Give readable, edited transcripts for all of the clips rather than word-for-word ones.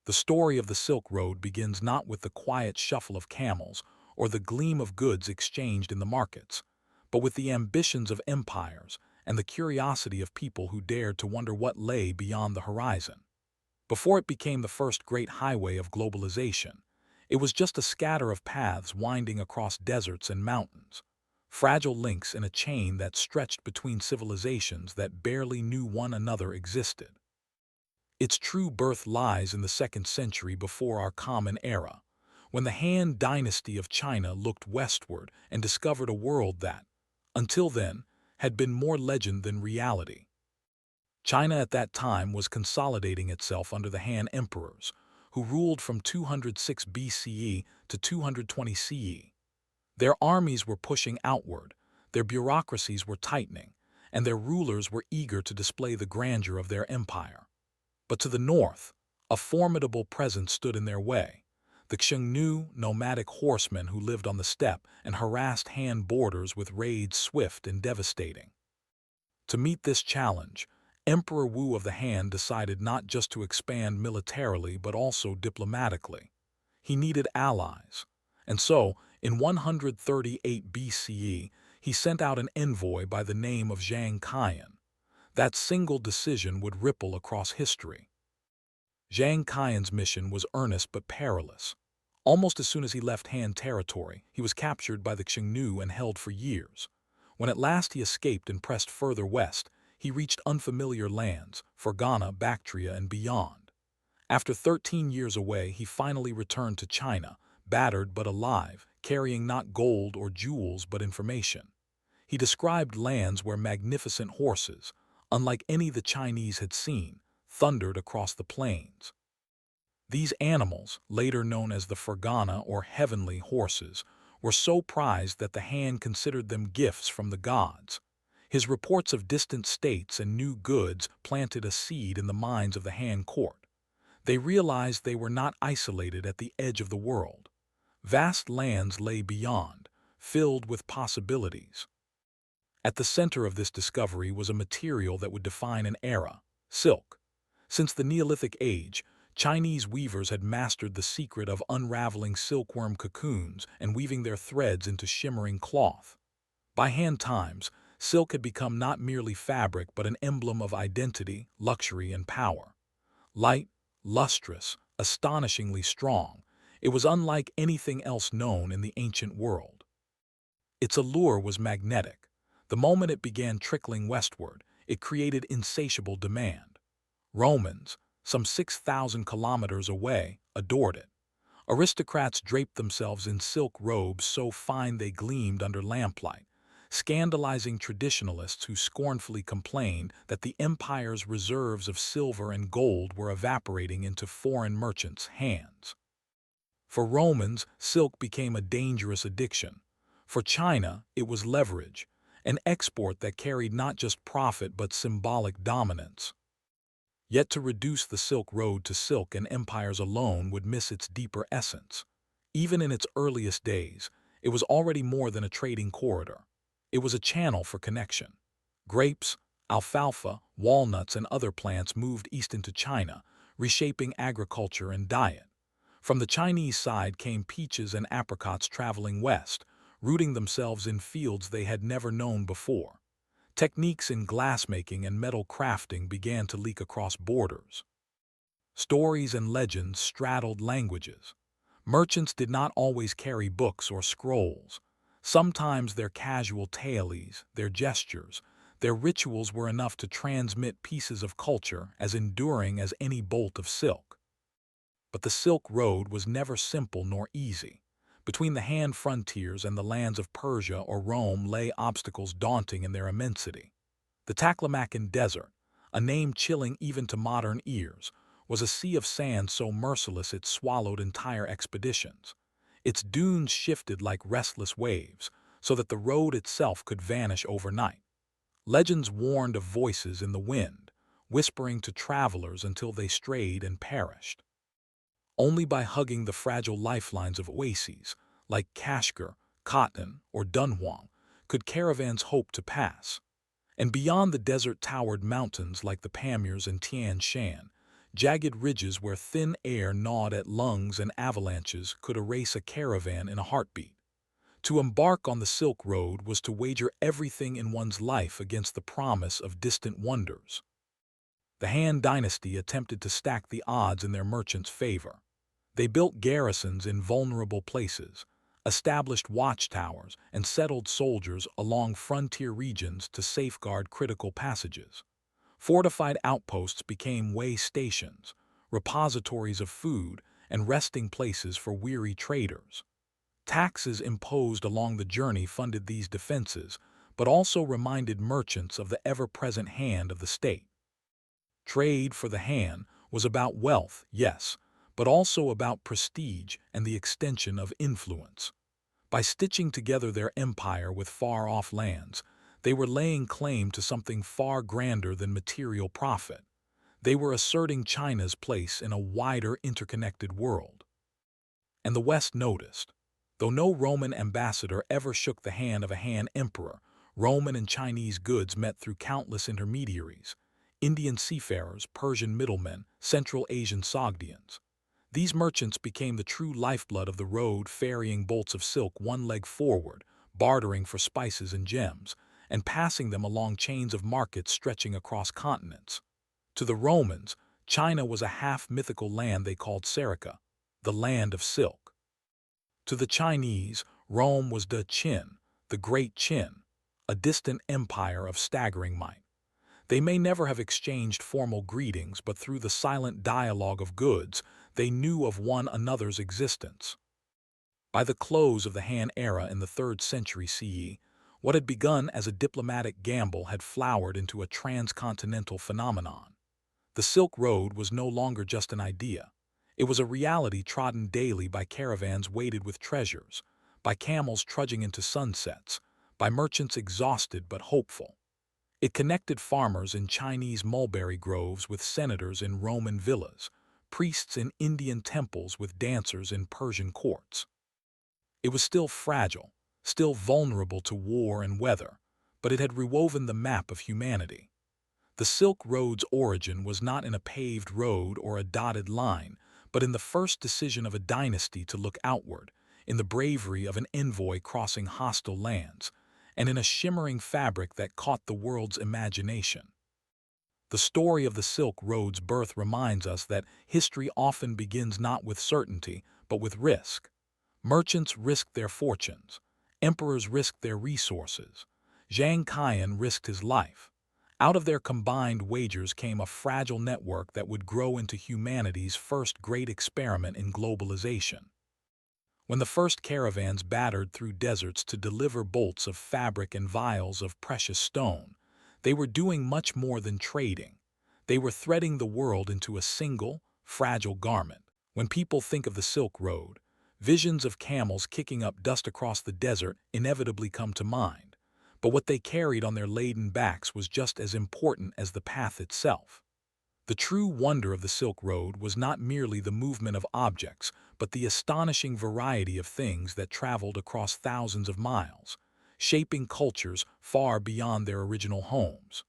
The story of the Silk Road begins not with the quiet shuffle of camels or the gleam of goods exchanged in the markets, but with the ambitions of empires and the curiosity of people who dared to wonder what lay beyond the horizon. Before it became the first great highway of globalization, it was just a scatter of paths winding across deserts and mountains, fragile links in a chain that stretched between civilizations that barely knew one another existed. Its true birth lies in the 2nd century before our common era, when the Han Dynasty of China looked westward and discovered a world that, until then, had been more legend than reality. China at that time was consolidating itself under the Han emperors, who ruled from 206 BCE to 220 CE. Their armies were pushing outward, their bureaucracies were tightening, and their rulers were eager to display the grandeur of their empire. But to the north, a formidable presence stood in their way: the Xiongnu nomadic horsemen who lived on the steppe and harassed Han borders with raids swift and devastating. To meet this challenge, Emperor Wu of the Han decided not just to expand militarily but also diplomatically. He needed allies, and so, in 138 BCE, he sent out an envoy by the name of Zhang Qian. That single decision would ripple across history. Zhang Qian's mission was earnest but perilous. Almost as soon as he left Han territory, he was captured by the Xiongnu and held for years. When at last he escaped and pressed further west, he reached unfamiliar lands, Fergana, Bactria, and beyond. After 13 years away, he finally returned to China, battered but alive, carrying not gold or jewels but information. He described lands where magnificent horses, unlike any the Chinese had seen, thundered across the plains. These animals, later known as the Fergana or heavenly horses, were so prized that the Han considered them gifts from the gods. His reports of distant states and new goods planted a seed in the minds of the Han court. They realized they were not isolated at the edge of the world. Vast lands lay beyond, filled with possibilities. At the center of this discovery was a material that would define an era: silk. Since the Neolithic age, Chinese weavers had mastered the secret of unraveling silkworm cocoons and weaving their threads into shimmering cloth. By Han times, silk had become not merely fabric but an emblem of identity, luxury, and power. Light, lustrous, astonishingly strong, it was unlike anything else known in the ancient world. Its allure was magnetic. The moment it began trickling westward, it created insatiable demand. Romans, some 6,000 kilometers away, adored it. Aristocrats draped themselves in silk robes so fine they gleamed under lamplight, scandalizing traditionalists who scornfully complained that the empire's reserves of silver and gold were evaporating into foreign merchants' hands. For Romans, silk became a dangerous addiction. For China, it was leverage, an export that carried not just profit but symbolic dominance. Yet to reduce the Silk Road to silk and empires alone would miss its deeper essence. Even in its earliest days, it was already more than a trading corridor. It was a channel for connection. Grapes, alfalfa, walnuts, and other plants moved east into China, reshaping agriculture and diet. From the Chinese side came peaches and apricots traveling west, rooting themselves in fields they had never known before. Techniques in glassmaking and metal crafting began to leak across borders. Stories and legends straddled languages. Merchants did not always carry books or scrolls. Sometimes their casual tailies, their gestures, their rituals were enough to transmit pieces of culture as enduring as any bolt of silk. But the Silk Road was never simple nor easy. Between the Han frontiers and the lands of Persia or Rome lay obstacles daunting in their immensity. The Taklamakan Desert, a name chilling even to modern ears, was a sea of sand so merciless it swallowed entire expeditions. Its dunes shifted like restless waves, so that the road itself could vanish overnight. Legends warned of voices in the wind, whispering to travelers until they strayed and perished. Only by hugging the fragile lifelines of oases, like Kashgar, Khatan, or Dunhuang, could caravans hope to pass. And beyond the desert towered mountains like the Pamirs and Tian Shan, Jagged ridges where thin air gnawed at lungs and avalanches could erase a caravan in a heartbeat. To embark on the Silk Road was to wager everything in one's life against the promise of distant wonders. The Han Dynasty attempted to stack the odds in their merchants' favor. They built garrisons in vulnerable places, established watchtowers, and settled soldiers along frontier regions to safeguard critical passages. Fortified outposts became way stations, repositories of food, and resting places for weary traders. Taxes imposed along the journey funded these defenses, but also reminded merchants of the ever-present hand of the state. Trade for the Han was about wealth, yes, but also about prestige and the extension of influence. By stitching together their empire with far-off lands, they were laying claim to something far grander than material profit. They were asserting China's place in a wider, interconnected world. And the West noticed. Though no Roman ambassador ever shook the hand of a Han emperor, Roman and Chinese goods met through countless intermediaries: Indian seafarers, Persian middlemen, Central Asian Sogdians. These merchants became the true lifeblood of the road, ferrying bolts of silk one leg forward, bartering for spices and gems, and passing them along chains of markets stretching across continents. To the Romans, China was a half-mythical land they called Serica, the land of silk. To the Chinese, Rome was the Qin, the Great Qin, a distant empire of staggering might. They may never have exchanged formal greetings, but through the silent dialogue of goods, they knew of one another's existence. By the close of the Han era in the 3rd century CE, what had begun as a diplomatic gamble had flowered into a transcontinental phenomenon. The Silk Road was no longer just an idea. It was a reality trodden daily by caravans weighted with treasures, by camels trudging into sunsets, by merchants exhausted but hopeful. It connected farmers in Chinese mulberry groves with senators in Roman villas, priests in Indian temples with dancers in Persian courts. It was still fragile, still vulnerable to war and weather, but it had rewoven the map of humanity. The Silk Road's origin was not in a paved road or a dotted line, but in the first decision of a dynasty to look outward, in the bravery of an envoy crossing hostile lands, and in a shimmering fabric that caught the world's imagination. The story of the Silk Road's birth reminds us that history often begins not with certainty, but with risk. Merchants risked their fortunes. Emperors risked their resources. Zhang Qian risked his life. Out of their combined wagers came a fragile network that would grow into humanity's first great experiment in globalization. When the first caravans battered through deserts to deliver bolts of fabric and vials of precious stone, they were doing much more than trading. They were threading the world into a single, fragile garment. When people think of the Silk Road, visions of camels kicking up dust across the desert inevitably come to mind. But what they carried on their laden backs was just as important as the path itself. The true wonder of the Silk Road was not merely the movement of objects, but the astonishing variety of things that traveled across thousands of miles, shaping cultures far beyond their original homes.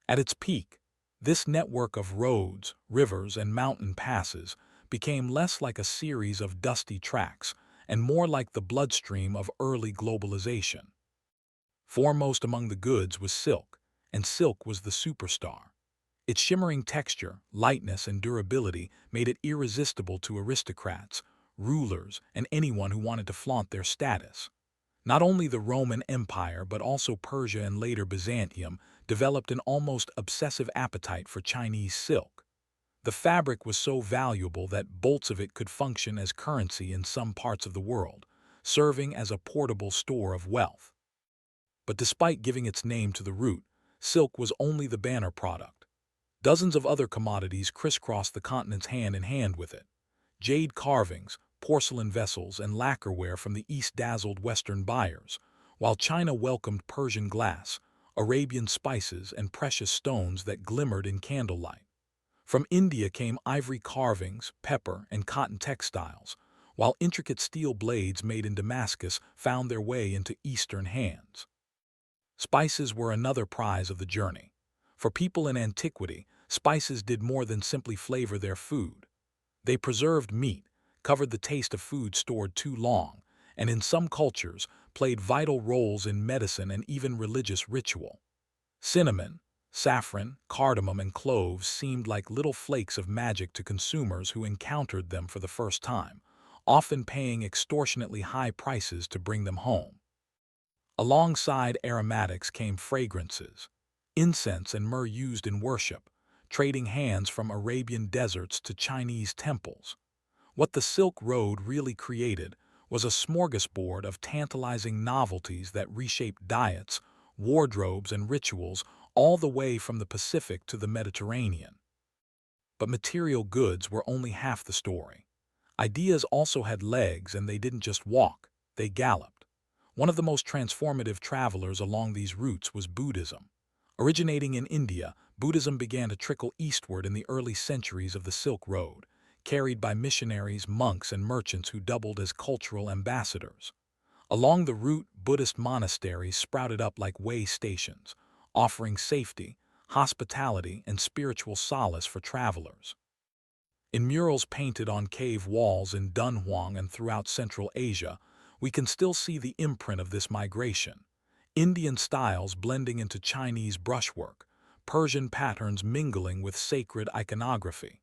At its peak, this network of roads, rivers, and mountain passes became less like a series of dusty tracks and more like the bloodstream of early globalization. Foremost among the goods was silk, and silk was the superstar. Its shimmering texture, lightness, and durability made it irresistible to aristocrats, rulers, and anyone who wanted to flaunt their status. Not only the Roman Empire but also Persia and later Byzantium developed an almost obsessive appetite for Chinese silk. The fabric was so valuable that bolts of it could function as currency in some parts of the world, serving as a portable store of wealth. But despite giving its name to the root, silk was only the banner product. Dozens of other commodities crisscrossed the continents hand in hand with it. Jade carvings, porcelain vessels, and lacquerware from the East dazzled Western buyers, while China welcomed Persian glass, Arabian spices, and precious stones that glimmered in candlelight. From India came ivory carvings, pepper, and cotton textiles, while intricate steel blades made in Damascus found their way into Eastern hands. Spices were another prize of the journey. For people in antiquity, Spices did more than simply flavor their food. They preserved meat, covered the taste of food stored too long, and in some cultures played vital roles in medicine and even religious ritual. Cinnamon, saffron, cardamom, and cloves seemed like little flakes of magic to consumers who encountered them for the first time, often paying extortionately high prices to bring them home. Alongside aromatics came fragrances, incense and myrrh used in worship, trading hands from Arabian deserts to Chinese temples. What the Silk Road really created was a smorgasbord of tantalizing novelties that reshaped diets, wardrobes, and rituals all the way from the Pacific to the Mediterranean. But material goods were only half the story. Ideas also had legs, and they didn't just walk, they galloped. One of the most transformative travelers along these routes was Buddhism. Originating in India, Buddhism began to trickle eastward in the early centuries of the Silk Road, carried by missionaries, monks, and merchants who doubled as cultural ambassadors. Along the route, Buddhist monasteries sprouted up like way stations, offering safety, hospitality, and spiritual solace for travelers. In murals painted on cave walls in Dunhuang and throughout Central Asia, we can still see the imprint of this migration. Indian styles blending into Chinese brushwork, Persian patterns mingling with sacred iconography.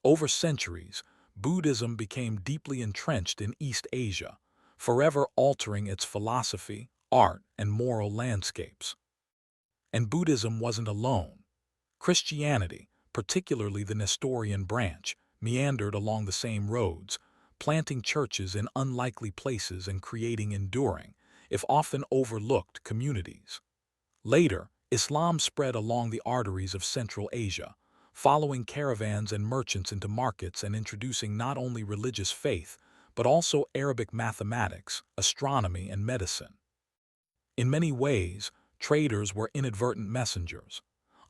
Over centuries, Buddhism became deeply entrenched in East Asia, forever altering its philosophy, art, and moral landscapes. And Buddhism wasn't alone. Christianity, particularly the Nestorian branch, meandered along the same roads, planting churches in unlikely places and creating enduring, if often overlooked, communities. Later, Islam spread along the arteries of Central Asia, following caravans and merchants into markets and introducing not only religious faith, but also Arabic mathematics, astronomy, and medicine. In many ways, traders were inadvertent messengers.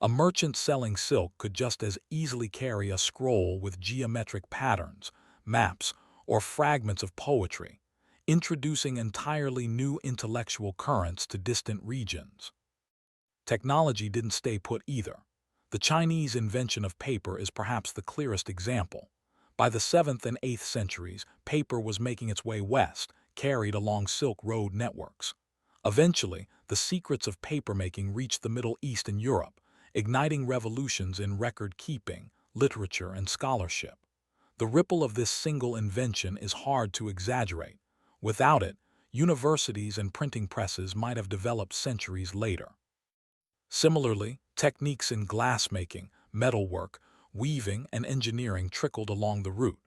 A merchant selling silk could just as easily carry a scroll with geometric patterns, maps, or fragments of poetry, introducing entirely new intellectual currents to distant regions. Technology didn't stay put either. The Chinese invention of paper is perhaps the clearest example. By the 7th and 8th centuries, paper was making its way west, carried along Silk Road networks. Eventually, the secrets of papermaking reached the Middle East and Europe, igniting revolutions in record-keeping, literature, and scholarship. The ripple of this single invention is hard to exaggerate. Without it, universities and printing presses might have developed centuries later. Similarly, techniques in glassmaking, metalwork, weaving, and engineering trickled along the route.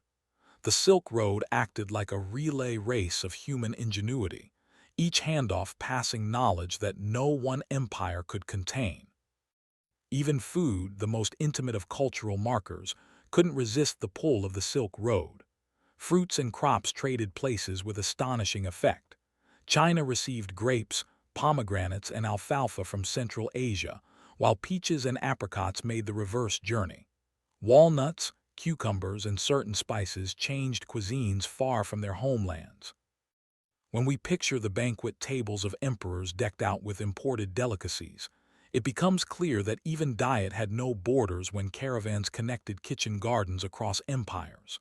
The Silk Road acted like a relay race of human ingenuity, each handoff passing knowledge that no one empire could contain. Even food, the most intimate of cultural markers, couldn't resist the pull of the Silk Road. Fruits and crops traded places with astonishing effect. China received grapes, pomegranates, and alfalfa from Central Asia, while peaches and apricots made the reverse journey. Walnuts, cucumbers, and certain spices changed cuisines far from their homelands. When we picture the banquet tables of emperors decked out with imported delicacies, it becomes clear that even diet had no borders when caravans connected kitchen gardens across empires.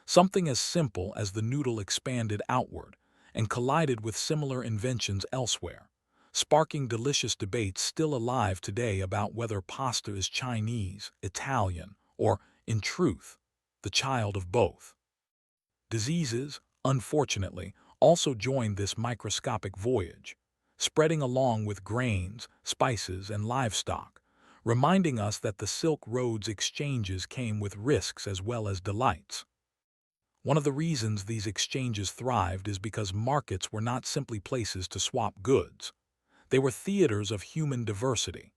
Something as simple as the noodle expanded outward and collided with similar inventions elsewhere, sparking delicious debates still alive today about whether pasta is Chinese, Italian, or, in truth, the child of both. Diseases, unfortunately, also joined this microscopic voyage, spreading along with grains, spices, and livestock, reminding us that the Silk Road's exchanges came with risks as well as delights. One of the reasons these exchanges thrived is because markets were not simply places to swap goods. They were theaters of human diversity.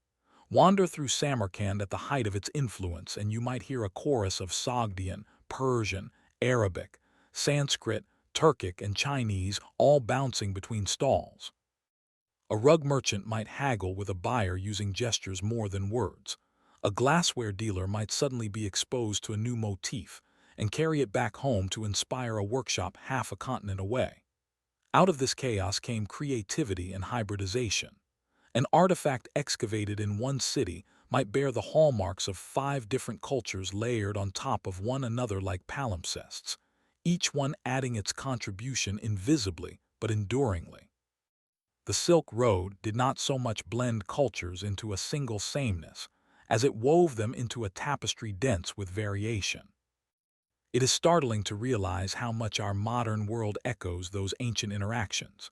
Wander through Samarkand at the height of its influence and you might hear a chorus of Sogdian, Persian, Arabic, Sanskrit, Turkic, and Chinese all bouncing between stalls. A rug merchant might haggle with a buyer using gestures more than words. A glassware dealer might suddenly be exposed to a new motif and carry it back home to inspire a workshop half a continent away. Out of this chaos came creativity and hybridization. An artifact excavated in one city might bear the hallmarks of 5 different cultures layered on top of one another like palimpsests, each one adding its contribution invisibly but enduringly. The Silk Road did not so much blend cultures into a single sameness, as it wove them into a tapestry dense with variation. It is startling to realize how much our modern world echoes those ancient interactions.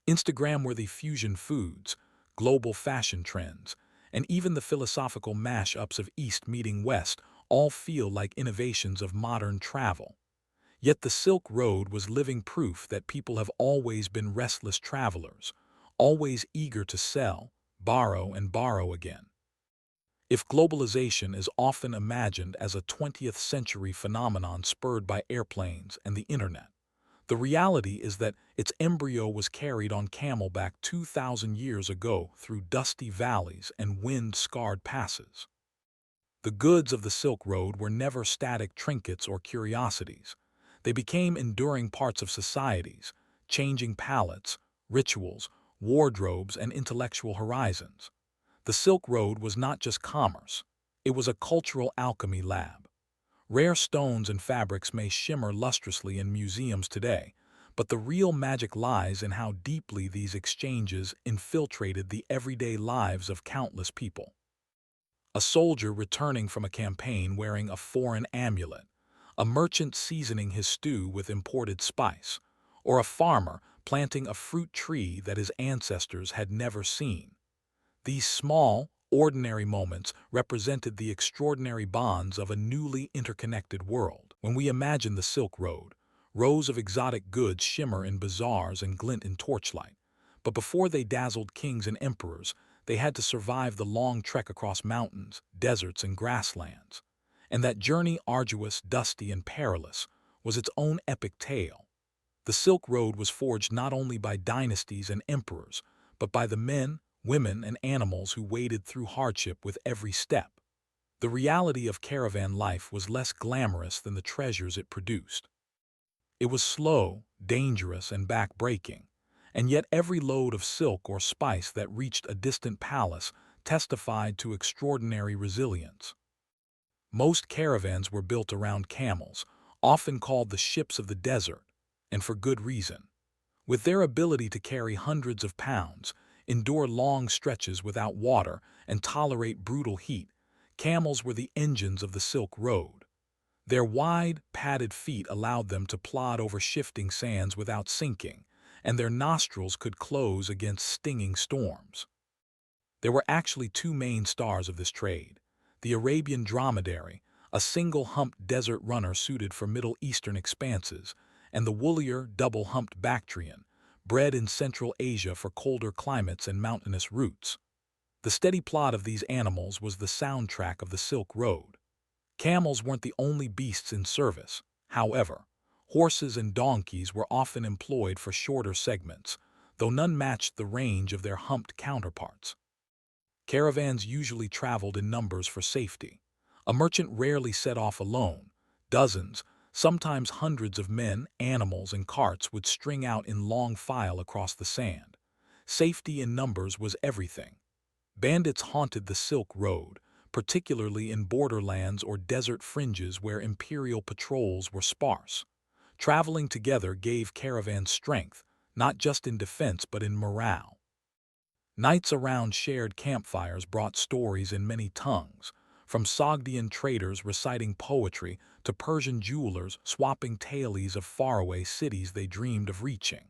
Instagram-worthy fusion foods, global fashion trends, and even the philosophical mash-ups of East meeting West all feel like innovations of modern travel. Yet the Silk Road was living proof that people have always been restless travelers, always eager to sell, borrow, and borrow again. If globalization is often imagined as a 20th century phenomenon spurred by airplanes and the internet, the reality is that its embryo was carried on camelback 2,000 years ago through dusty valleys and wind-scarred passes. The goods of the Silk Road were never static trinkets or curiosities. They became enduring parts of societies, changing palates, rituals, wardrobes, and intellectual horizons. The Silk Road was not just commerce. It was a cultural alchemy lab. Rare stones and fabrics may shimmer lustrously in museums today, but the real magic lies in how deeply these exchanges infiltrated the everyday lives of countless people. A soldier returning from a campaign wearing a foreign amulet, a merchant seasoning his stew with imported spice, or a farmer planting a fruit tree that his ancestors had never seen. These small, ordinary moments represented the extraordinary bonds of a newly interconnected world. When we imagine the Silk Road, rows of exotic goods shimmer in bazaars and glint in torchlight. But before they dazzled kings and emperors, they had to survive the long trek across mountains, deserts, and grasslands. And that journey, arduous, dusty, and perilous, was its own epic tale. The Silk Road was forged not only by dynasties and emperors, but by the men, women, and animals who waded through hardship with every step. The reality of caravan life was less glamorous than the treasures it produced. It was slow, dangerous, and back-breaking, and yet every load of silk or spice that reached a distant palace testified to extraordinary resilience. Most caravans were built around camels, often called the ships of the desert, and for good reason. With their ability to carry hundreds of pounds, endure long stretches without water, and tolerate brutal heat, camels were the engines of the Silk Road. Their wide, padded feet allowed them to plod over shifting sands without sinking, and their nostrils could close against stinging storms. There were actually 2 main stars of this trade: the Arabian dromedary, a single-humped desert runner suited for Middle Eastern expanses, and the woollier, double-humped Bactrian, bred in Central Asia for colder climates and mountainous routes. The steady plod of these animals was the soundtrack of the Silk Road. Camels weren't the only beasts in service, however. Horses and donkeys were often employed for shorter segments, though none matched the range of their humped counterparts. Caravans usually traveled in numbers for safety. A merchant rarely set off alone. Dozens, sometimes hundreds of men, animals, and carts would string out in long file across the sand. Safety in numbers was everything. Bandits haunted the Silk Road, particularly in borderlands or desert fringes where imperial patrols were sparse. Traveling together gave caravans strength, not just in defense but in morale. Nights around shared campfires brought stories in many tongues, from Sogdian traders reciting poetry to Persian jewelers swapping tales of faraway cities they dreamed of reaching.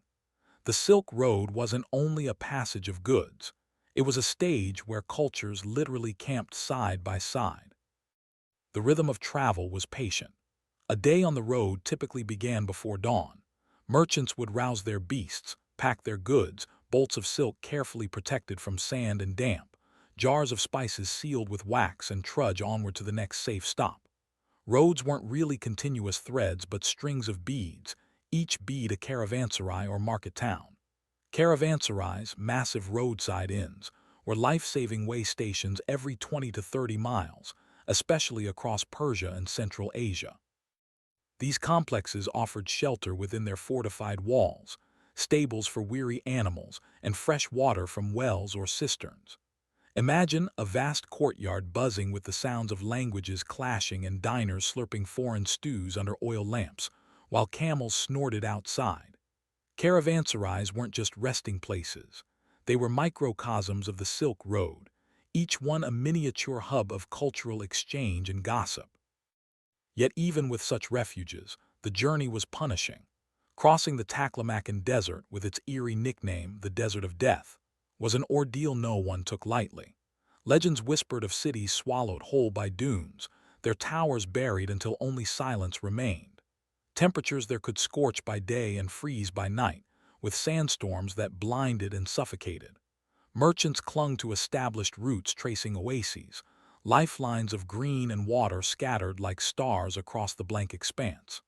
The Silk Road wasn't only a passage of goods. It was a stage where cultures literally camped side by side. The rhythm of travel was patient. A day on the road typically began before dawn. Merchants would rouse their beasts, pack their goods, bolts of silk carefully protected from sand and damp, jars of spices sealed with wax, and trudge onward to the next safe stop. Roads weren't really continuous threads but strings of beads, each bead a caravanserai or market town. Caravanserais, massive roadside inns, were life-saving way stations every 20 to 30 miles, especially across Persia and Central Asia. These complexes offered shelter within their fortified walls, stables for weary animals, and fresh water from wells or cisterns. Imagine a vast courtyard buzzing with the sounds of languages clashing and diners slurping foreign stews under oil lamps, while camels snorted outside. Caravanserais weren't just resting places. They were microcosms of the Silk Road, each one a miniature hub of cultural exchange and gossip. Yet even with such refuges, the journey was punishing. Crossing the Taklamakan Desert with its eerie nickname, the Desert of Death, was an ordeal no one took lightly. Legends whispered of cities swallowed whole by dunes, their towers buried until only silence remained. Temperatures there could scorch by day and freeze by night, with sandstorms that blinded and suffocated. Merchants clung to established routes tracing oases, lifelines of green and water scattered like stars across the blank expanse.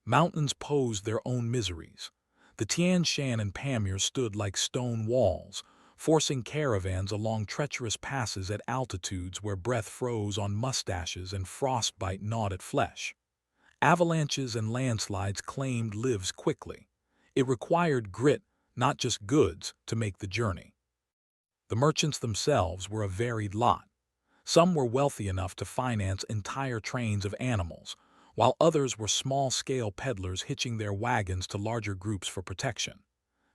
Mountains posed their own miseries. The Tian Shan and Pamir stood like stone walls, forcing caravans along treacherous passes at altitudes where breath froze on mustaches and frostbite gnawed at flesh. Avalanches and landslides claimed lives quickly. It required grit, not just goods, to make the journey. The merchants themselves were a varied lot. Some were wealthy enough to finance entire trains of animals, while others were small-scale peddlers hitching their wagons to larger groups for protection.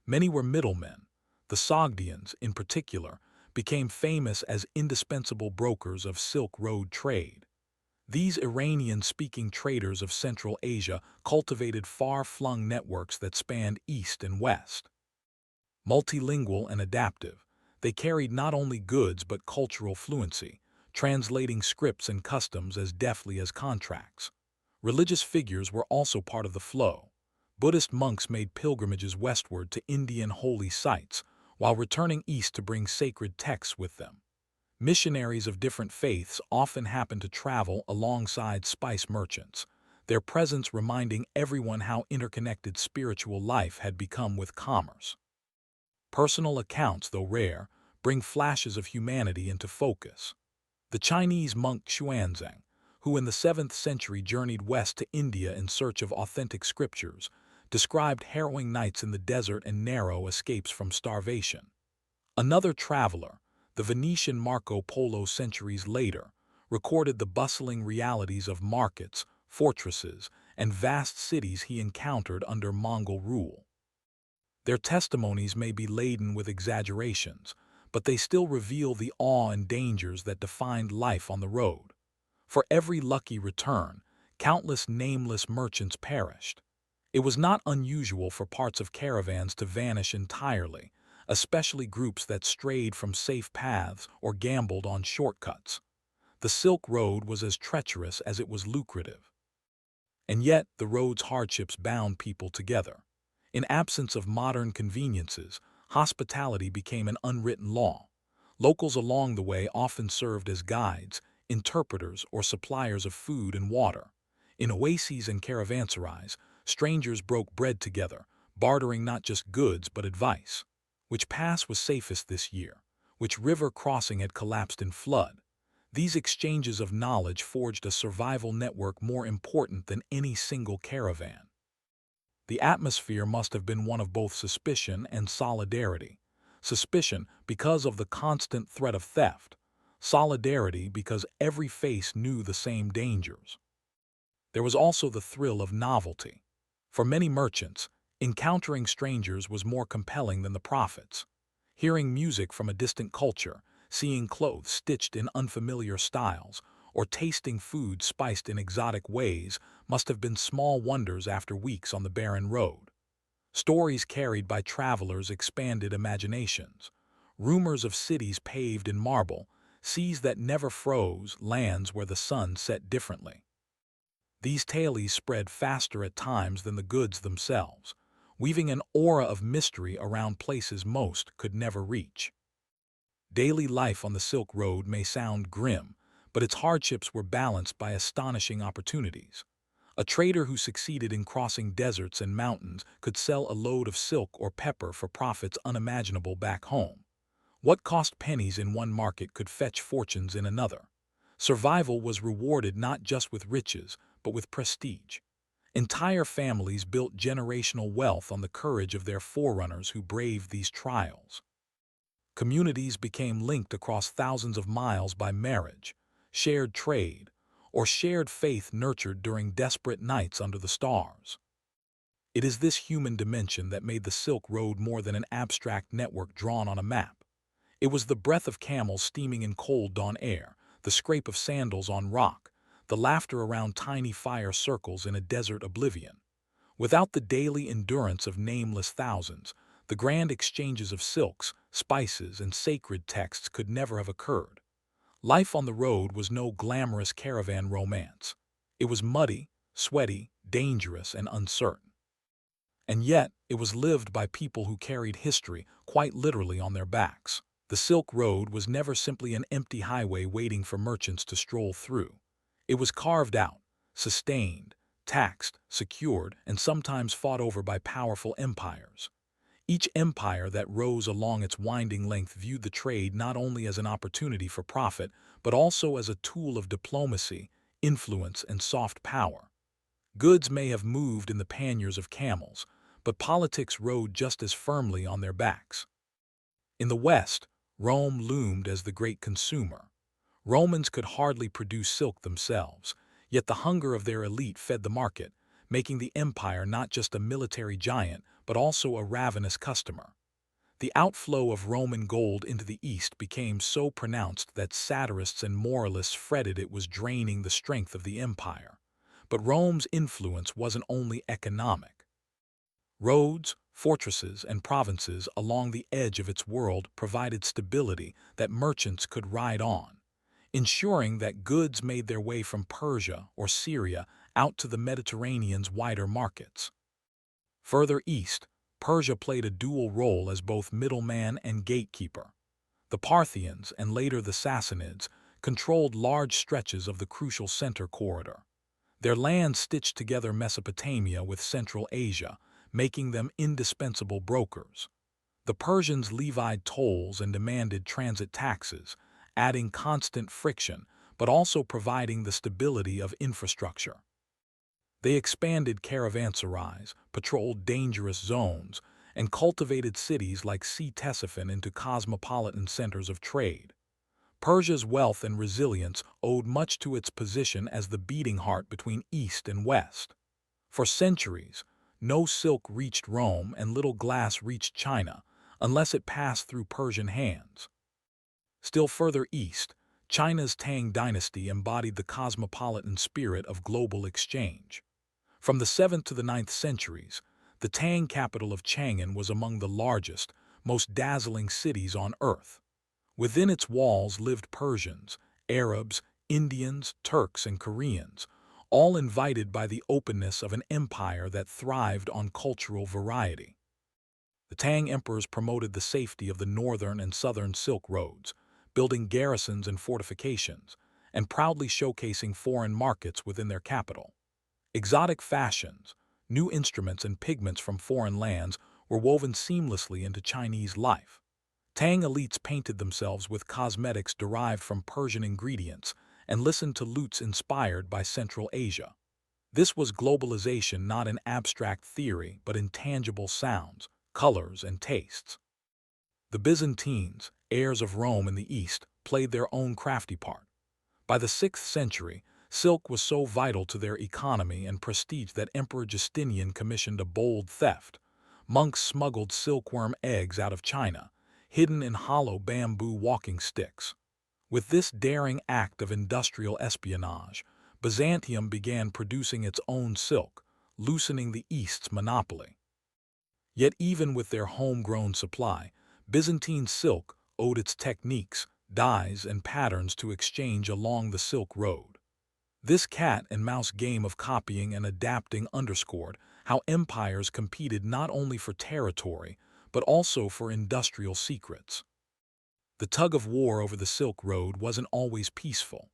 Many were middlemen. The Sogdians, in particular, became famous as indispensable brokers of Silk Road trade. These Iranian-speaking traders of Central Asia cultivated far-flung networks that spanned east and west. Multilingual and adaptive, they carried not only goods but cultural fluency, translating scripts and customs as deftly as contracts. Religious figures were also part of the flow. Buddhist monks made pilgrimages westward to Indian holy sites, while returning east to bring sacred texts with them. Missionaries of different faiths often happened to travel alongside spice merchants, their presence reminding everyone how interconnected spiritual life had become with commerce. Personal accounts, though rare, bring flashes of humanity into focus. The Chinese monk Xuanzang, who in the 7th century journeyed west to India in search of authentic scriptures, described harrowing nights in the desert and narrow escapes from starvation. Another traveler, the Venetian Marco Polo centuries later, recorded the bustling realities of markets, fortresses, and vast cities he encountered under Mongol rule. Their testimonies may be laden with exaggerations, but they still reveal the awe and dangers that defined life on the road. For every lucky return, countless nameless merchants perished. It was not unusual for parts of caravans to vanish entirely, especially groups that strayed from safe paths or gambled on shortcuts. The Silk Road was as treacherous as it was lucrative. And yet, the road's hardships bound people together. In absence of modern conveniences, hospitality became an unwritten law. Locals along the way often served as guides, interpreters, or suppliers of food and water. In oases and caravanserais, strangers broke bread together, bartering not just goods but advice. Which pass was safest this year? Which river crossing had collapsed in flood? These exchanges of knowledge forged a survival network more important than any single caravan. The atmosphere must have been one of both suspicion and solidarity. Suspicion because of the constant threat of theft. Solidarity because every face knew the same dangers. There was also the thrill of novelty. For many merchants, encountering strangers was more compelling than the profits. Hearing music from a distant culture, seeing clothes stitched in unfamiliar styles, or tasting food spiced in exotic ways must have been small wonders after weeks on the barren road. Stories carried by travelers expanded imaginations. Rumors of cities paved in marble, seas that never froze, lands where the sun set differently. These tales spread faster at times than the goods themselves, weaving an aura of mystery around places most could never reach. Daily life on the Silk Road may sound grim, but its hardships were balanced by astonishing opportunities. A trader who succeeded in crossing deserts and mountains could sell a load of silk or pepper for profits unimaginable back home. What cost pennies in one market could fetch fortunes in another. Survival was rewarded not just with riches, but with prestige. Entire families built generational wealth on the courage of their forerunners who braved these trials. Communities became linked across thousands of miles by marriage, shared trade, or shared faith nurtured during desperate nights under the stars. It is this human dimension that made the Silk Road more than an abstract network drawn on a map. It was the breath of camels steaming in cold dawn air, the scrape of sandals on rock, the laughter around tiny fire circles in a desert oblivion. Without the daily endurance of nameless thousands, the grand exchanges of silks, spices, and sacred texts could never have occurred. Life on the road was no glamorous caravan romance. It was muddy, sweaty, dangerous, and uncertain. And yet, it was lived by people who carried history quite literally on their backs. The Silk Road was never simply an empty highway waiting for merchants to stroll through. It was carved out, sustained, taxed, secured, and sometimes fought over by powerful empires. Each empire that rose along its winding length viewed the trade not only as an opportunity for profit, but also as a tool of diplomacy, influence, and soft power. Goods may have moved in the panniers of camels, but politics rode just as firmly on their backs. In the West, Rome loomed as the great consumer. Romans could hardly produce silk themselves, yet the hunger of their elite fed the market, making the empire not just a military giant, but also a ravenous customer. The outflow of Roman gold into the East became so pronounced that satirists and moralists fretted it was draining the strength of the empire. But Rome's influence wasn't only economic. Roads, fortresses, and provinces along the edge of its world provided stability that merchants could ride on, ensuring that goods made their way from Persia or Syria out to the Mediterranean's wider markets. Further east, Persia played a dual role as both middleman and gatekeeper. The Parthians, and later the Sassanids, controlled large stretches of the crucial center corridor. Their land stitched together Mesopotamia with Central Asia, making them indispensable brokers. The Persians levied tolls and demanded transit taxes, adding constant friction, but also providing the stability of infrastructure. They expanded caravanserais, patrolled dangerous zones, and cultivated cities like Ctesiphon into cosmopolitan centers of trade. Persia's wealth and resilience owed much to its position as the beating heart between East and West. For centuries, no silk reached Rome and little glass reached China, unless it passed through Persian hands. Still further east, China's Tang Dynasty embodied the cosmopolitan spirit of global exchange. From the 7th to the 9th centuries, the Tang capital of Chang'an was among the largest, most dazzling cities on earth. Within its walls lived Persians, Arabs, Indians, Turks, and Koreans, all invited by the openness of an empire that thrived on cultural variety. The Tang emperors promoted the safety of the northern and southern Silk Roads, building garrisons and fortifications, and proudly showcasing foreign markets within their capital. Exotic fashions, new instruments, and pigments from foreign lands were woven seamlessly into Chinese life. Tang elites painted themselves with cosmetics derived from Persian ingredients and listened to lutes inspired by Central Asia. This was globalization not in abstract theory but in tangible sounds, colors, and tastes. The Byzantines, heirs of Rome in the East, played their own crafty part. By the 6th century, silk was so vital to their economy and prestige that Emperor Justinian commissioned a bold theft. Monks smuggled silkworm eggs out of China, hidden in hollow bamboo walking sticks. With this daring act of industrial espionage, Byzantium began producing its own silk, loosening the East's monopoly. Yet even with their homegrown supply, Byzantine silk owed its techniques, dyes, and patterns to exchange along the Silk Road. This cat-and-mouse game of copying and adapting underscored how empires competed not only for territory, but also for industrial secrets. The tug-of-war over the Silk Road wasn't always peaceful.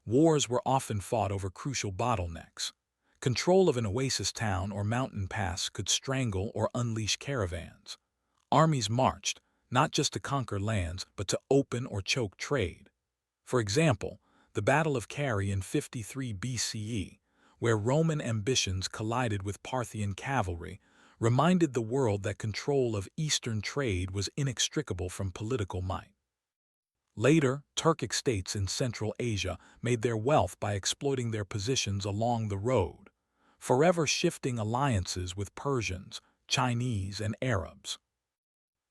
Wars were often fought over crucial bottlenecks. Control of an oasis town or mountain pass could strangle or unleash caravans. Armies marched, not just to conquer lands, but to open or choke trade. For example, the Battle of Carrhae in 53 BCE, where Roman ambitions collided with Parthian cavalry, reminded the world that control of Eastern trade was inextricable from political might. Later, Turkic states in Central Asia made their wealth by exploiting their positions along the road, forever shifting alliances with Persians, Chinese, and Arabs.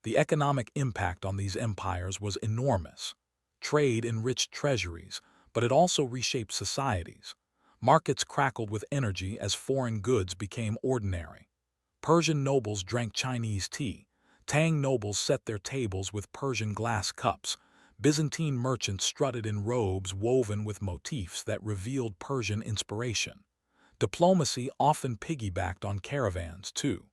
The economic impact on these empires was enormous. Trade enriched treasuries, but it also reshaped societies. Markets crackled with energy as foreign goods became ordinary. Persian nobles drank Chinese tea. Tang nobles set their tables with Persian glass cups. Byzantine merchants strutted in robes woven with motifs that revealed Persian inspiration. Diplomacy often piggybacked on caravans, too.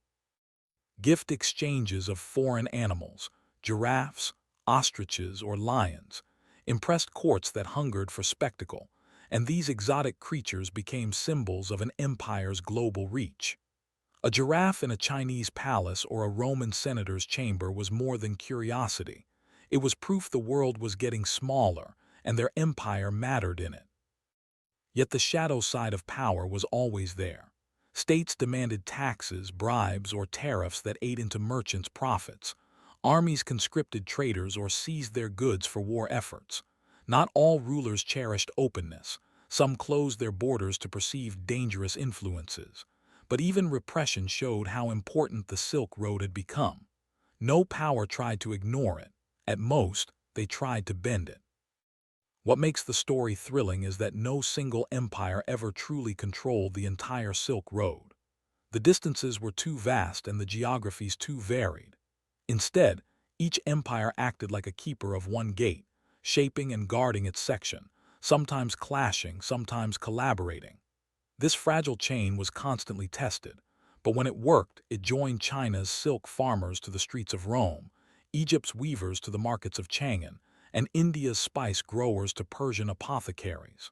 Gift exchanges of foreign animals, giraffes, ostriches, or lions, impressed courts that hungered for spectacle, and these exotic creatures became symbols of an empire's global reach. A giraffe in a Chinese palace or a Roman senator's chamber was more than curiosity. It was proof the world was getting smaller, and their empire mattered in it. Yet the shadow side of power was always there. States demanded taxes, bribes, or tariffs that ate into merchants' profits. Armies conscripted traders or seized their goods for war efforts. Not all rulers cherished openness. Some closed their borders to perceive dangerous influences. But even repression showed how important the Silk Road had become. No power tried to ignore it. At most, they tried to bend it. What makes the story thrilling is that no single empire ever truly controlled the entire Silk Road. The distances were too vast and the geographies too varied. Instead, each empire acted like a keeper of one gate, shaping and guarding its section, sometimes clashing, sometimes collaborating. This fragile chain was constantly tested, but when it worked, it joined China's silk farmers to the streets of Rome, Egypt's weavers to the markets of Chang'an, and India's spice growers to Persian apothecaries.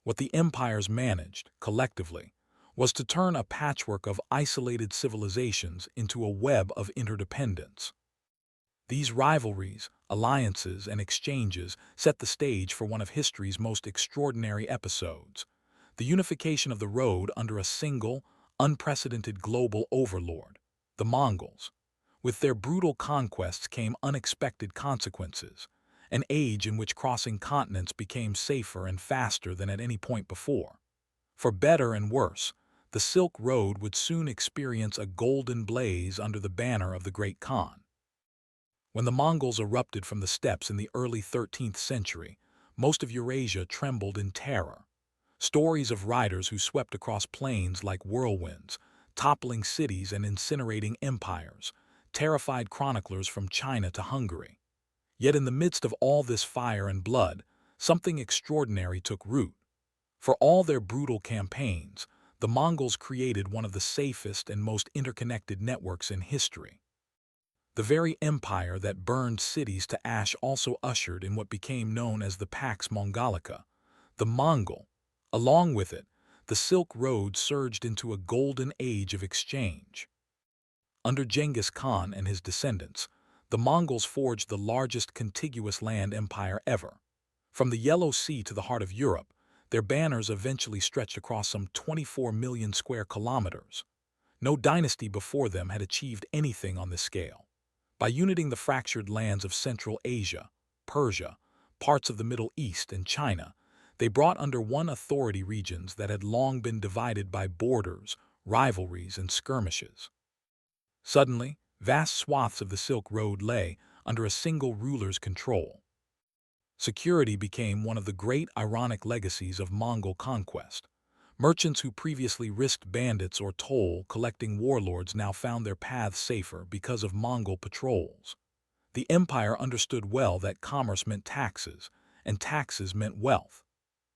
What the empires managed, collectively, was to turn a patchwork of isolated civilizations into a web of interdependence. These rivalries, alliances, and exchanges set the stage for one of history's most extraordinary episodes: the unification of the road under a single, unprecedented global overlord, the Mongols. With their brutal conquests came unexpected consequences, an age in which crossing continents became safer and faster than at any point before. For better and worse, the Silk Road would soon experience a golden blaze under the banner of the Great Khan. When the Mongols erupted from the steppes in the early 13th century, most of Eurasia trembled in terror. Stories of riders who swept across plains like whirlwinds, toppling cities and incinerating empires, terrified chroniclers from China to Hungary. Yet in the midst of all this fire and blood, something extraordinary took root. For all their brutal campaigns, the Mongols created one of the safest and most interconnected networks in history. The very empire that burned cities to ash also ushered in what became known as the Pax Mongolica, the Mongol. Along with it, the Silk Road surged into a golden age of exchange. Under Genghis Khan and his descendants, the Mongols forged the largest contiguous land empire ever. From the Yellow Sea to the heart of Europe, their banners eventually stretched across some 24 million square kilometers. No dynasty before them had achieved anything on this scale. By uniting the fractured lands of Central Asia, Persia, parts of the Middle East, and China, they brought under one authority regions that had long been divided by borders, rivalries, and skirmishes. Suddenly, vast swaths of the Silk Road lay under a single ruler's control. Security became one of the great ironic legacies of Mongol conquest. Merchants who previously risked bandits or toll-collecting warlords now found their paths safer because of Mongol patrols. The empire understood well that commerce meant taxes, and taxes meant wealth.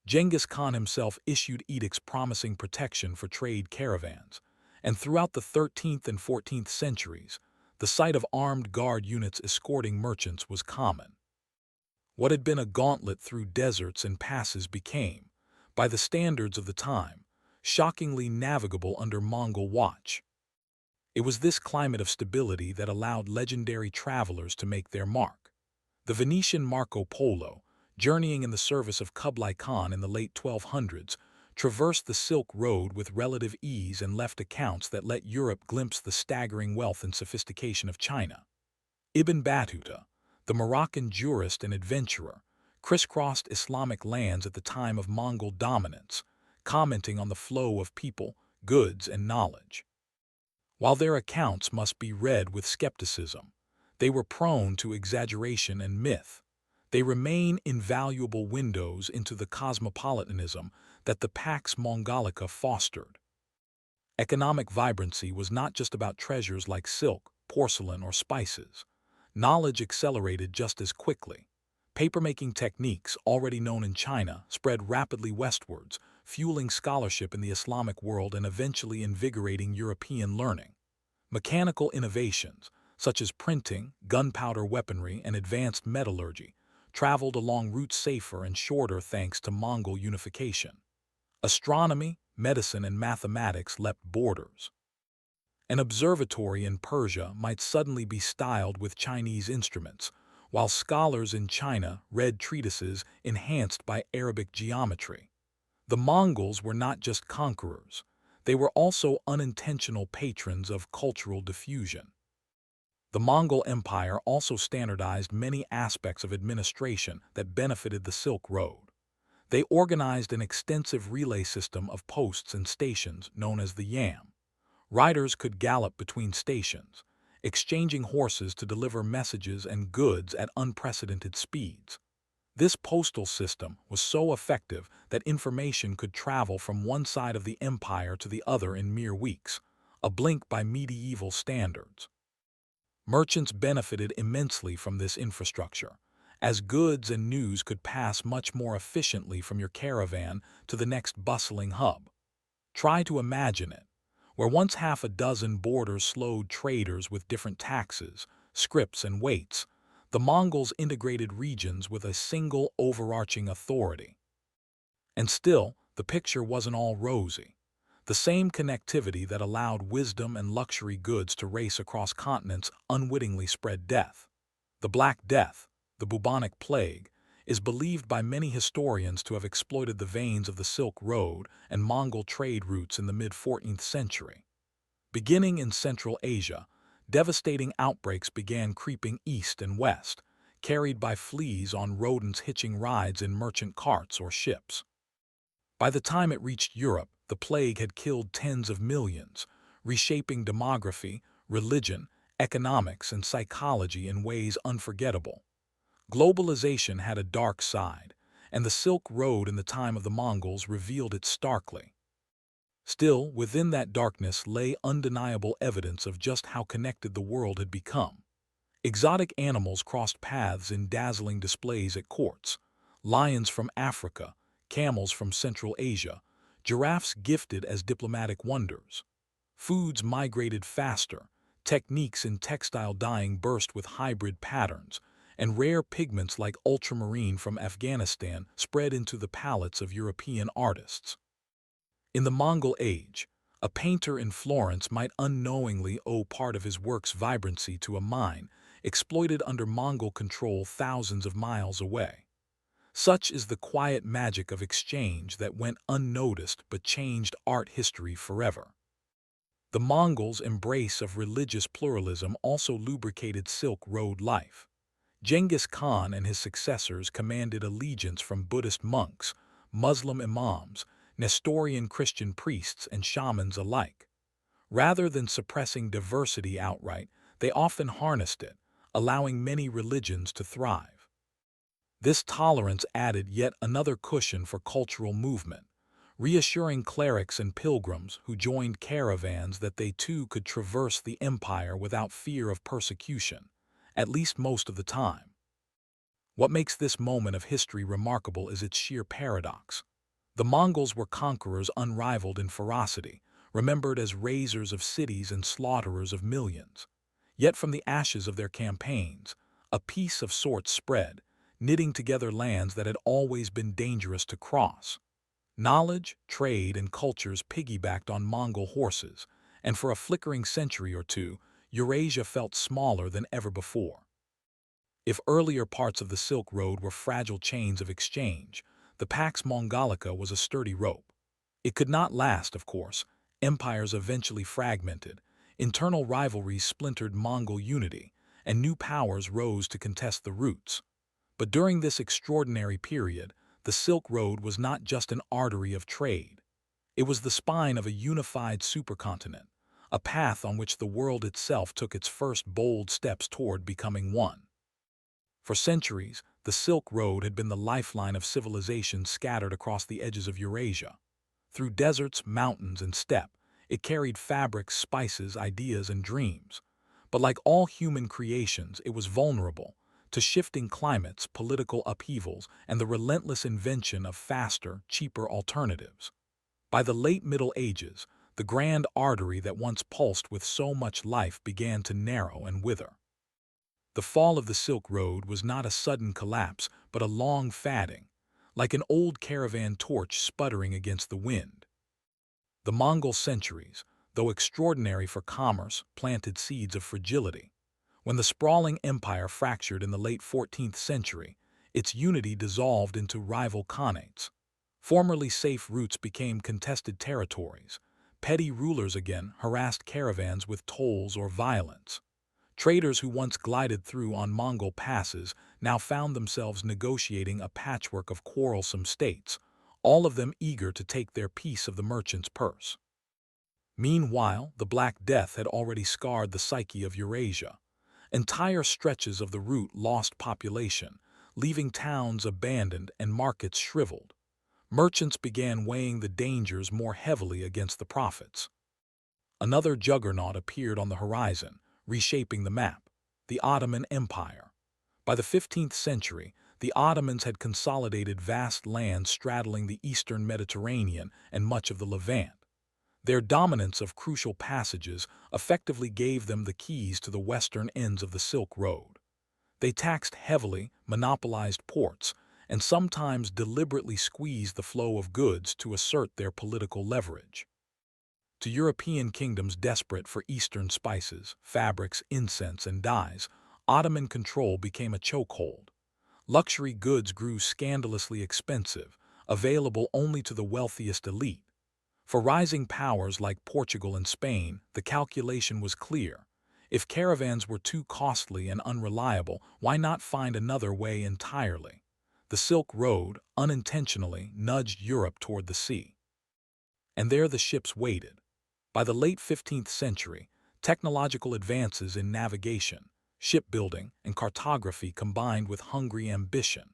Genghis Khan himself issued edicts promising protection for trade caravans, and throughout the 13th and 14th centuries, the sight of armed guard units escorting merchants was common. What had been a gauntlet through deserts and passes became, by the standards of the time, shockingly navigable under Mongol watch. It was this climate of stability that allowed legendary travelers to make their mark. The Venetian Marco Polo, journeying in the service of Kublai Khan in the late 1200s, traversed the Silk Road with relative ease and left accounts that let Europe glimpse the staggering wealth and sophistication of China. Ibn Battuta, the Moroccan jurist and adventurer, crisscrossed Islamic lands at the time of Mongol dominance, commenting on the flow of people, goods, and knowledge. While their accounts must be read with skepticism, they were prone to exaggeration and myth. They remain invaluable windows into the cosmopolitanism that the Pax Mongolica fostered. Economic vibrancy was not just about treasures like silk, porcelain, or spices. Knowledge accelerated just as quickly. Papermaking techniques, already known in China, spread rapidly westwards, fueling scholarship in the Islamic world and eventually invigorating European learning. Mechanical innovations, such as printing, gunpowder weaponry, and advanced metallurgy, traveled along routes safer and shorter thanks to Mongol unification. Astronomy, medicine, and mathematics leapt borders. An observatory in Persia might suddenly be styled with Chinese instruments, while scholars in China read treatises enhanced by Arabic geometry. The Mongols were not just conquerors, they were also unintentional patrons of cultural diffusion. The Mongol Empire also standardized many aspects of administration that benefited the Silk Road. They organized an extensive relay system of posts and stations known as the Yam. Riders could gallop between stations, exchanging horses to deliver messages and goods at unprecedented speeds. This postal system was so effective that information could travel from one side of the empire to the other in mere weeks, a blink by medieval standards. Merchants benefited immensely from this infrastructure, as goods and news could pass much more efficiently from your caravan to the next bustling hub. Try to imagine it. Where once half a dozen borders slowed traders with different taxes, scripts, and weights, the Mongols integrated regions with a single overarching authority. And still, the picture wasn't all rosy. The same connectivity that allowed wisdom and luxury goods to race across continents unwittingly spread death. The Black Death, the bubonic plague, is believed by many historians to have exploited the veins of the Silk Road and Mongol trade routes in the mid-14th century. Beginning in Central Asia, devastating outbreaks began creeping east and west, carried by fleas on rodents hitching rides in merchant carts or ships. By the time it reached Europe, the plague had killed tens of millions, reshaping demography, religion, economics, and psychology in ways unforgettable. Globalization had a dark side, and the Silk Road in the time of the Mongols revealed it starkly. Still, within that darkness lay undeniable evidence of just how connected the world had become. Exotic animals crossed paths in dazzling displays at courts: lions from Africa, camels from Central Asia, giraffes gifted as diplomatic wonders. Foods migrated faster, techniques in textile dyeing burst with hybrid patterns, and rare pigments like ultramarine from Afghanistan spread into the palettes of European artists. In the Mongol age, a painter in Florence might unknowingly owe part of his work's vibrancy to a mine exploited under Mongol control thousands of miles away. Such is the quiet magic of exchange that went unnoticed but changed art history forever. The Mongols' embrace of religious pluralism also lubricated Silk Road life. Genghis Khan and his successors commanded allegiance from Buddhist monks, Muslim imams, Nestorian Christian priests, and shamans alike. Rather than suppressing diversity outright, they often harnessed it, allowing many religions to thrive. This tolerance added yet another cushion for cultural movement, reassuring clerics and pilgrims who joined caravans that they too could traverse the empire without fear of persecution, at least most of the time. What makes this moment of history remarkable is its sheer paradox. The Mongols were conquerors unrivaled in ferocity, remembered as razers of cities and slaughterers of millions. Yet from the ashes of their campaigns, a peace of sorts spread, knitting together lands that had always been dangerous to cross. Knowledge, trade, and cultures piggybacked on Mongol horses, and for a flickering century or two, Eurasia felt smaller than ever before. If earlier parts of the Silk Road were fragile chains of exchange, the Pax Mongolica was a sturdy rope. It could not last, of course. Empires eventually fragmented, internal rivalries splintered Mongol unity, and new powers rose to contest the routes. But during this extraordinary period, the Silk Road was not just an artery of trade. It was the spine of a unified supercontinent, a path on which the world itself took its first bold steps toward becoming one. For centuries, the Silk Road had been the lifeline of civilization scattered across the edges of Eurasia. Through deserts, mountains, and steppe, it carried fabrics, spices, ideas, and dreams. But like all human creations, it was vulnerable to shifting climates, political upheavals, and the relentless invention of faster, cheaper alternatives. By the late Middle Ages, the grand artery that once pulsed with so much life began to narrow and wither. The fall of the Silk Road was not a sudden collapse, but a long fading, like an old caravan torch sputtering against the wind. The Mongol centuries, though extraordinary for commerce, planted seeds of fragility. When the sprawling empire fractured in the late 14th century, its unity dissolved into rival khanates. Formerly safe routes became contested territories. Petty rulers again harassed caravans with tolls or violence. Traders who once glided through on Mongol passes now found themselves negotiating a patchwork of quarrelsome states, all of them eager to take their piece of the merchant's purse. Meanwhile, the Black Death had already scarred the psyche of Eurasia. Entire stretches of the route lost population, leaving towns abandoned and markets shriveled. Merchants began weighing the dangers more heavily against the profits. Another juggernaut appeared on the horizon, reshaping the map: the Ottoman Empire. By the 15th century, the Ottomans had consolidated vast lands straddling the eastern Mediterranean and much of the Levant. Their dominance of crucial passages effectively gave them the keys to the western ends of the Silk Road. They taxed heavily, monopolized ports, and sometimes deliberately squeezed the flow of goods to assert their political leverage. To European kingdoms desperate for Eastern spices, fabrics, incense, and dyes, Ottoman control became a chokehold. Luxury goods grew scandalously expensive, available only to the wealthiest elite. For rising powers like Portugal and Spain, the calculation was clear. If caravans were too costly and unreliable, why not find another way entirely? The Silk Road, unintentionally, nudged Europe toward the sea. And there the ships waited. By the late 15th century, technological advances in navigation, shipbuilding, and cartography combined with hungry ambition.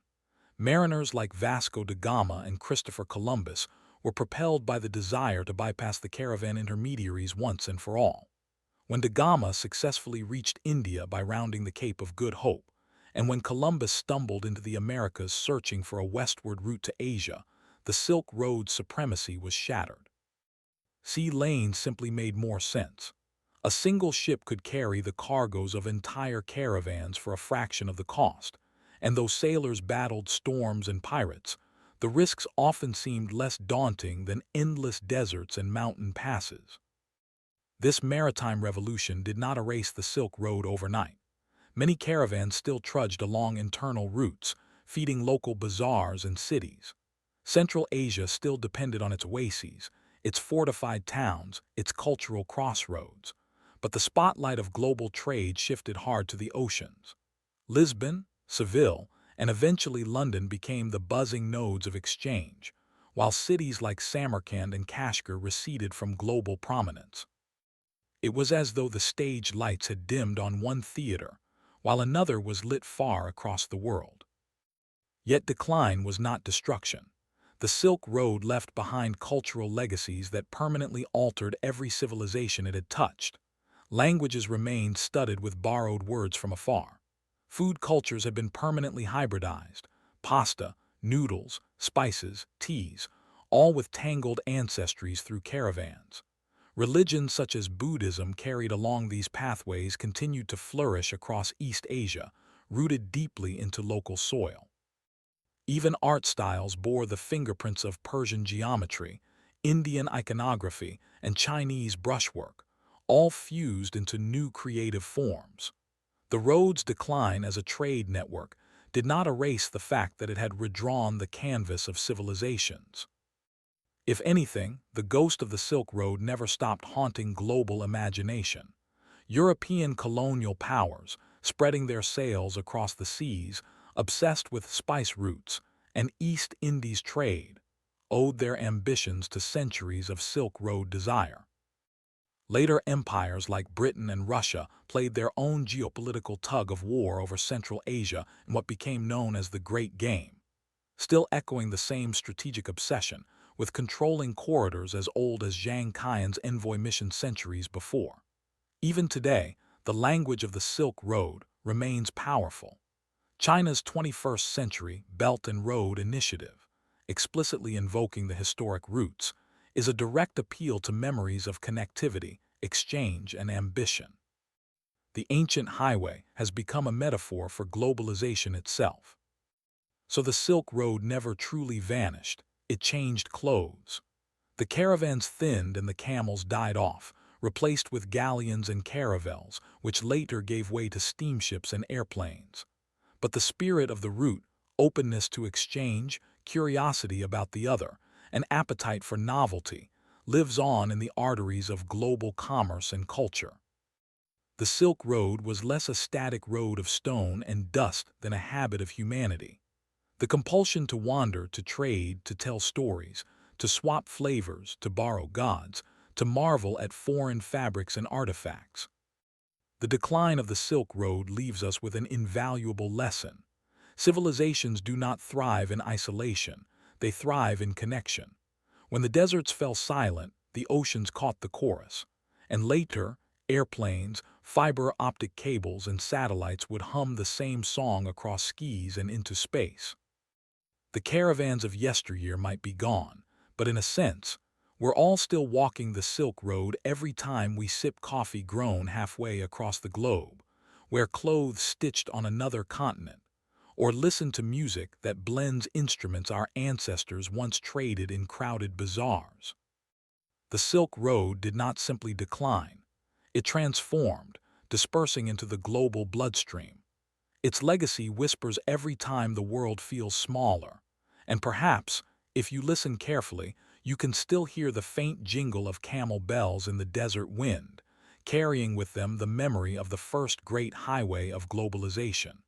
Mariners like Vasco da Gama and Christopher Columbus were propelled by the desire to bypass the caravan intermediaries once and for all. When da Gama successfully reached India by rounding the Cape of Good Hope, and when Columbus stumbled into the Americas searching for a westward route to Asia, the Silk Road's supremacy was shattered. Sea lanes simply made more sense. A single ship could carry the cargoes of entire caravans for a fraction of the cost, and though sailors battled storms and pirates, the risks often seemed less daunting than endless deserts and mountain passes. This maritime revolution did not erase the Silk Road overnight. Many caravans still trudged along internal routes, feeding local bazaars and cities. Central Asia still depended on its oases, its fortified towns, its cultural crossroads. But the spotlight of global trade shifted hard to the oceans. Lisbon, Seville, and eventually London became the buzzing nodes of exchange, while cities like Samarkand and Kashgar receded from global prominence. It was as though the stage lights had dimmed on one theater, while another was lit far across the world. Yet decline was not destruction. The Silk Road left behind cultural legacies that permanently altered every civilization it had touched. Languages remained studded with borrowed words from afar. Food cultures had been permanently hybridized: pasta, noodles, spices, teas, all with tangled ancestries through caravans. Religions such as Buddhism carried along these pathways continued to flourish across East Asia, rooted deeply into local soil. Even art styles bore the fingerprints of Persian geometry, Indian iconography, and Chinese brushwork, all fused into new creative forms. The road's decline as a trade network did not erase the fact that it had redrawn the canvas of civilizations. If anything, the ghost of the Silk Road never stopped haunting global imagination. European colonial powers, spreading their sails across the seas, obsessed with spice routes, and East Indies trade, owed their ambitions to centuries of Silk Road desire. Later empires like Britain and Russia played their own geopolitical tug-of-war over Central Asia in what became known as the Great Game, still echoing the same strategic obsession, with controlling corridors as old as Zhang Qian's envoy mission centuries before. Even today, the language of the Silk Road remains powerful. China's 21st Century Belt and Road Initiative, explicitly invoking the historic roots, is a direct appeal to memories of connectivity, exchange, and ambition. The ancient highway has become a metaphor for globalization itself. So the Silk Road never truly vanished, it changed clothes. The caravans thinned and the camels died off, replaced with galleons and caravels, which later gave way to steamships and airplanes. But the spirit of the route, openness to exchange, curiosity about the other, and appetite for novelty, lives on in the arteries of global commerce and culture. The Silk Road was less a static road of stone and dust than a habit of humanity. The compulsion to wander, to trade, to tell stories, to swap flavors, to borrow gods, to marvel at foreign fabrics and artifacts. The decline of the Silk Road leaves us with an invaluable lesson. Civilizations do not thrive in isolation, they thrive in connection. When the deserts fell silent, the oceans caught the chorus. And later, airplanes, fiber optic cables, and satellites would hum the same song across seas and into space. The caravans of yesteryear might be gone, but in a sense, we're all still walking the Silk Road every time we sip coffee grown halfway across the globe, wear clothes stitched on another continent, or listen to music that blends instruments our ancestors once traded in crowded bazaars. The Silk Road did not simply decline, it transformed, dispersing into the global bloodstream. Its legacy whispers every time the world feels smaller, and perhaps, if you listen carefully, you can still hear the faint jingle of camel bells in the desert wind, carrying with them the memory of the first great highway of globalization.